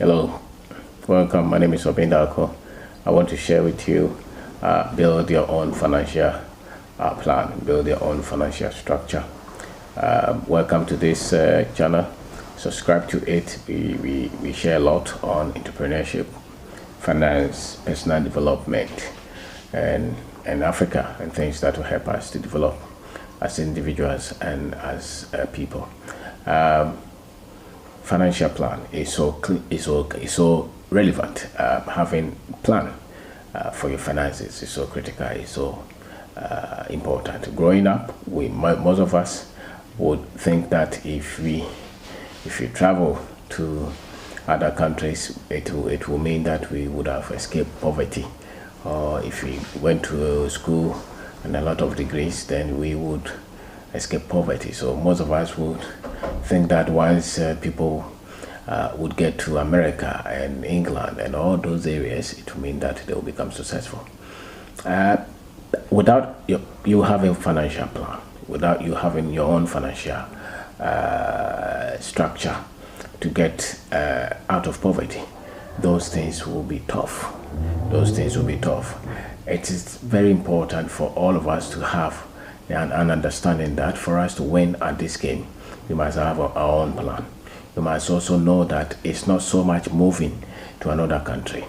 Hello, welcome. My name is Obindako. I want to share with you build your own financial plan, build your own financial structure. Welcome to this channel. Subscribe to it. We share a lot on entrepreneurship, finance, personal development, and Africa, and things that will help us to develop as individuals and as people. Financial plan is so relevant. Having plan for your finances is so critical. It's so important. Growing up, most of us would think that if you travel to other countries, it will mean that we would have escaped poverty. Or if we went to school and a lot of degrees, then we would escape poverty. So most of us would think that once people would get to America and England and all those areas, it will mean that they will become successful. Without you having financial plan, without you having your own financial structure to get out of poverty, those things will be tough. Those things will be tough. It is very important for all of us to have an understanding that for us to win at this game, we must have our own plan. You must also know that it's not so much moving to another country.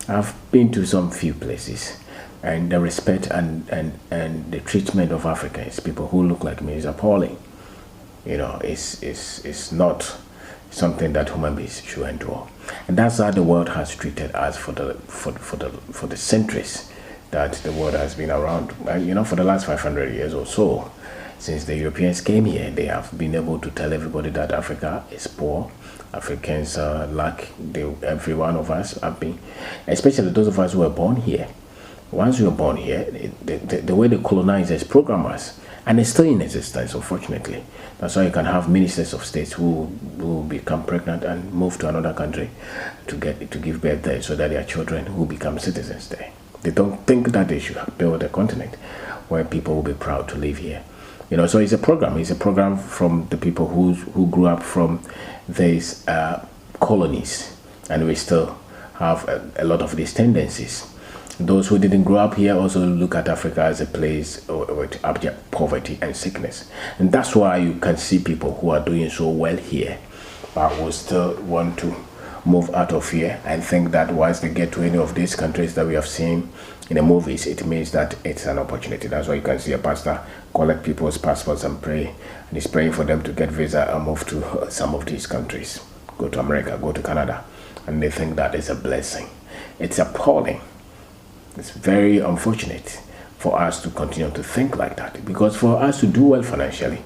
I've been to some few places, and the respect and the treatment of Africans, people who look like me, is appalling. You know, it's not something that human beings should endure, and that's how the world has treated us for the centuries that the world has been around. You know, for the last 500 years or so, since the Europeans came here, they have been able to tell everybody that Africa is poor. Africans lack. Every one of us have been, especially those of us who were born here. Once you were born here, the way the colonizers program us, and it's still in existence, unfortunately. That's why you can have ministers of states who become pregnant and move to another country to give birth there, so that their children will become citizens there. They don't think that they should build a continent where people will be proud to live here. You know, so it's a program. It's a program from the people who grew up from these colonies, and we still have a lot of these tendencies. Those who didn't grow up here also look at Africa as a place with abject poverty and sickness, and that's why you can see people who are doing so well here, but will still want to move out of here and think that once they get to any of these countries that we have seen in the movies, it means that it's an opportunity. That's why you can see a pastor collect people's passports and pray, and he's praying for them to get visa and move to some of these countries, go to America, go to Canada, and they think that is a blessing. It's appalling. It's very unfortunate for us to continue to think like that, because for us to do well financially,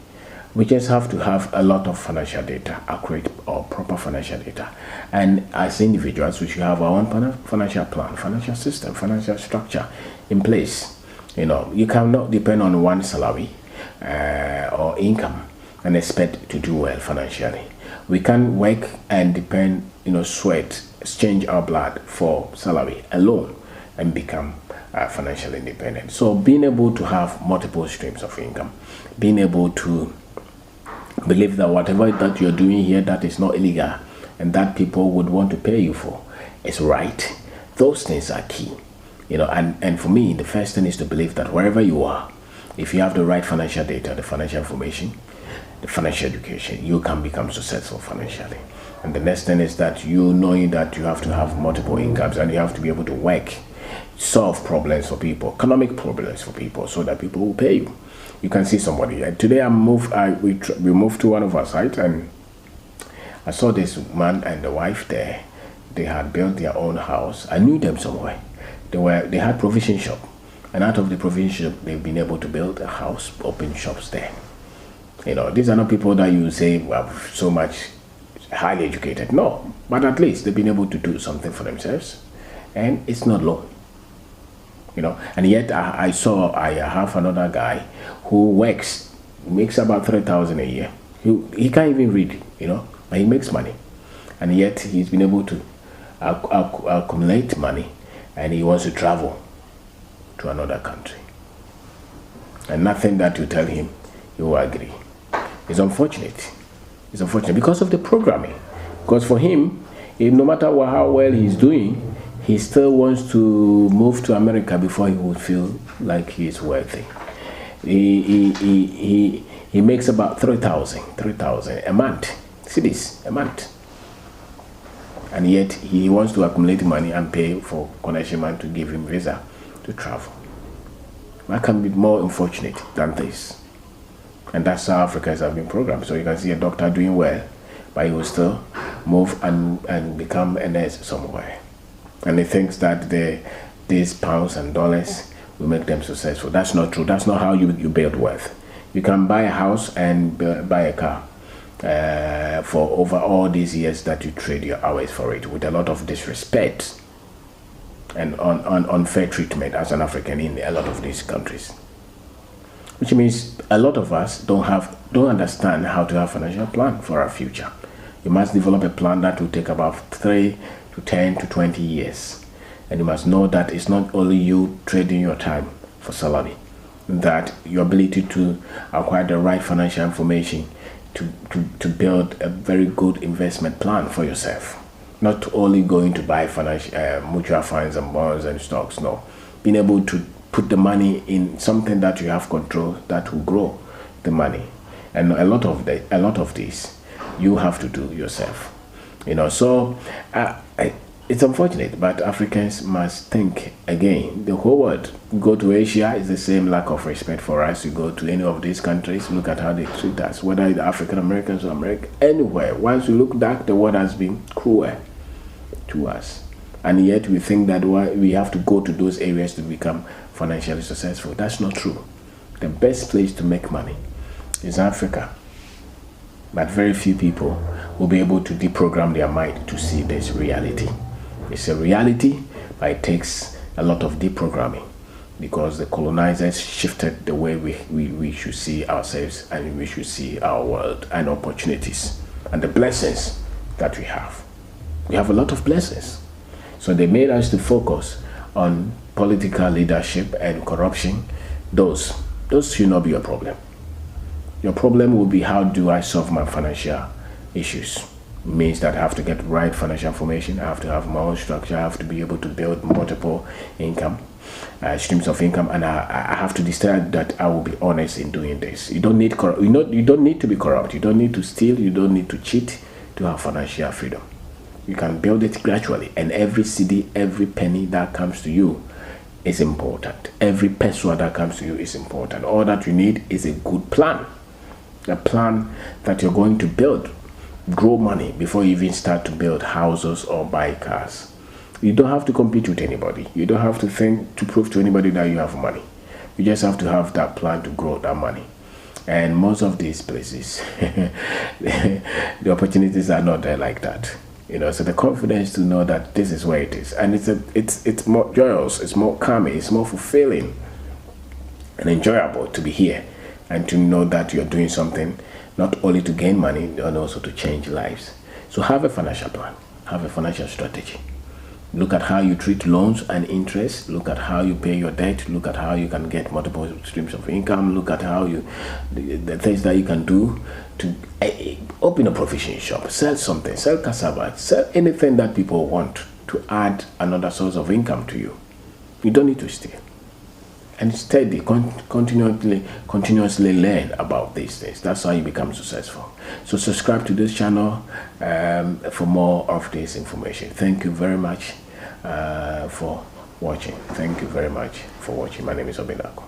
we just have to have a lot of financial data, accurate or proper financial data. And as individuals, we should have our own financial plan, financial system, financial structure in place. You know, you cannot depend on one salary or income and expect to do well financially. We can work and depend, sweat, exchange our blood for salary alone and become financially independent. So being able to have multiple streams of income, being able to believe that whatever that you're doing here that is not illegal and that people would want to pay you for is right, those things are key. And for me, the first thing is to believe that wherever you are, if you have the right financial data, the financial information, the financial education, you can become successful financially. And the next thing is that knowing that you have to have multiple incomes and you have to be able to work, solve problems for people, economic problems for people, so that people will pay you. You can see somebody. Today we moved to one of our sites, and I saw this man and the wife there. They had built their own house. I knew them somewhere. They had provision shop, and out of the provision shop, they've been able to build a house, open shops there. These are not people that you say are so much highly educated. No, but at least they've been able to do something for themselves, and it's not low. And yet I have another guy who makes about 3,000 a year. He can't even read, but he makes money, and yet he's been able to accumulate money, and he wants to travel to another country, and nothing that you tell him, he will agree. It's unfortunate. It's unfortunate because of the programming. Because for him, no matter how well he's doing, he still wants to move to America before he would feel like he's worthy. He makes about 3,000 a month, cities a month, and yet he wants to accumulate money and pay for connection man to give him visa to travel. That can be more unfortunate than this. And that's how Africans have been programmed. So you can see a doctor doing well, but he will still move and become a nurse somewhere. And he thinks that these pounds and dollars will make them successful. That's not true. That's not how you build wealth. You can buy a house and buy a car for over all these years that you trade your hours for it, with a lot of disrespect and unfair treatment as an African in a lot of these countries. Which means a lot of us don't understand how to have a financial plan for our future. You must develop a plan that will take about 3 to 10 to 20 years. And you must know that it's not only you trading your time for salary, that your ability to acquire the right financial information to build a very good investment plan for yourself. Not only going to buy financial mutual funds and bonds and stocks, no. Being able to put the money in something that you have control that will grow the money. And a lot of this you have to do yourself. So it's unfortunate, but Africans must think again. The whole world, go to Asia, is the same lack of respect for us. You go to any of these countries, look at how they treat us, whether the African Americans or American, anywhere. Once you look back, the world has been cruel to us. And yet we think that we have to go to those areas to become financially successful. That's not true. The best place to make money is Africa. But very few people will be able to deprogram their mind to see this reality. It's a reality, but it takes a lot of deprogramming, because the colonizers shifted the way we should see ourselves and we should see our world and opportunities and the blessings that we have. We have a lot of blessings. So they made us to focus on political leadership and corruption. Those should not be your problem. Your problem will be, how do I solve my financial issues? It means that I have to get right financial information. I have to have my own structure. I have to be able to build multiple income streams of income, and I have to decide that I will be honest in doing this. You don't need you don't need to be corrupt. You don't need to steal. You don't need to cheat to have financial freedom. You can build it gradually, and every cedi, every penny that comes to you is important. Every peso that comes to you is important. All that you need is a good plan. A plan that you're going to build, grow money before you even start to build houses or buy cars. You don't have to compete with anybody. You don't have to think to prove to anybody that you have money. You just have to have that plan to grow that money. And most of these places, the opportunities are not there like that. So the confidence to know that this is where it is, and it's more joyous, it's more calming, it's more fulfilling and enjoyable to be here, and to know that you're doing something not only to gain money and also to change lives. So have a financial plan, have a financial strategy. Look at how you treat loans and interest. Look at how you pay your debt. Look at how you can get multiple streams of income. Look at how the things that you can do to open a provision shop, sell something, sell cassava, sell anything that people want to add another source of income to you. You don't need to steal. And steady, continuously learn about these things. That's how you become successful. So subscribe to this channel for more of this information. Thank you very much for watching. Thank you very much for watching. My name is Obinako.